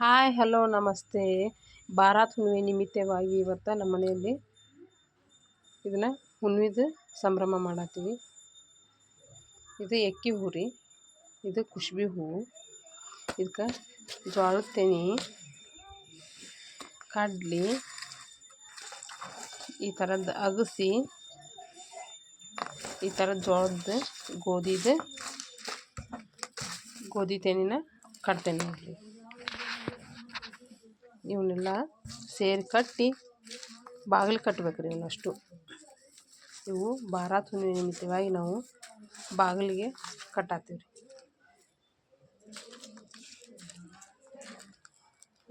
Hi hello ನಮಸ್ತೆ. ಬಾರಾತ್ ಹುಣ್ಣಿಮೆ ನಿಮಿತ್ತವಾಗಿ ಇವತ್ತು ನಮ್ಮ ಮನೆಯಲ್ಲಿ ಇದನ್ನು ಹುಣ್ಣಿಮೆದು ಸಂಭ್ರಮ ಮಾಡತ್ತೀವಿ. ಇದು ಎಕ್ಕಿ ಹೂ ರೀ, ಇದು ಕುಷ್ಬಿ ಹೂವು. ಇದಕ್ಕೆ ಜೋಳದ ತೆನೆ, ಕಡ್ಲಿ ಈ ಥರದ್ದು ಅಗಸಿ, ಈ ಥರದ ಜೋಳದ ಗೋಧಿ ತೆನಿನ ಕಟ್ತೇನೆ ನೋಡ್ರಿ. ಇವನ್ನೆಲ್ಲ ಸೇರಿ ಕಟ್ಟಿ ಬಾಗಿಲು ಕಟ್ಟಬೇಕ್ರಿ. ಇವನ್ನಷ್ಟು ಇವು ಬಾರಾತ್ ಹುಣ್ಣಿಮೆ ನಿಮಿತ್ತವಾಗಿ ನಾವು ಬಾಗಿಲಿಗೆ ಕಟ್ಟಾತೀವಿ ರೀ.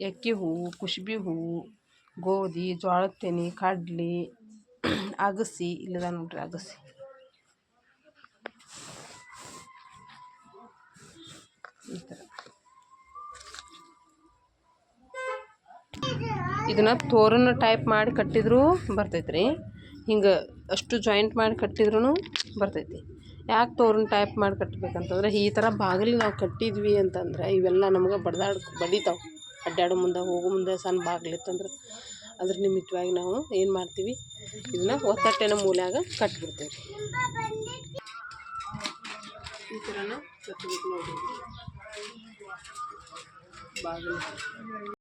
ಎಕ್ಕಿ ಹೂವು, ಕುಷ್ಬಿ ಹೂವು, ಗೋಧಿ, ಜೋಳದ ತೆನೆ, ಕಡ್ಲಿ, ಅಗಸಿ ಇಲ್ಲದ ನೋಡ್ರಿ ಅಗಸಿ. ಈ ಥರ ಇದನ್ನು ತೋರಣ ಟೈಪ್ ಮಾಡಿ ಕಟ್ಟಿದ್ರೂ ಬರ್ತೈತೆ. ಹಿಂಗೆ ಅಷ್ಟು ಜಾಯಿಂಟ್ ಮಾಡಿ ಕಟ್ಟಿದ್ರೂ ಬರ್ತೈತಿ. ಯಾಕೆ ತೋರಣ ಟೈಪ್ ಮಾಡಿ ಕಟ್ಟಬೇಕಂತಂದ್ರೆ, ಈ ಥರ ಬಾಗಿಲು ನಾವು ಕಟ್ಟಿದ್ವಿ ಅಂತಂದ್ರೆ ಇವೆಲ್ಲ ನಮ್ಗೆ ಬಡಿತಾವೆ. ಅಡ್ಡಾಡೋ ಮುಂದೆ ಹೋಗೋ ಮುಂದೆ ಸಣ್ಣ ಬಾಗಿಲಿತ್ತಂದ್ರೆ ಅದ್ರ ನಿಮಿತ್ತವಾಗಿ ನಾವು ಏನು ಮಾಡ್ತೀವಿ, ಇದನ್ನ ಒತ್ತಟ್ಟಿನ ಮೂಲ್ಯಾಗ ಕಟ್ಬಿಡ್ತೇವೆ ರೀ. ಈ ಥರನ ಕಟ್ಟಬೇಕು ನೋಡಿ ಬಾಗಿಲು.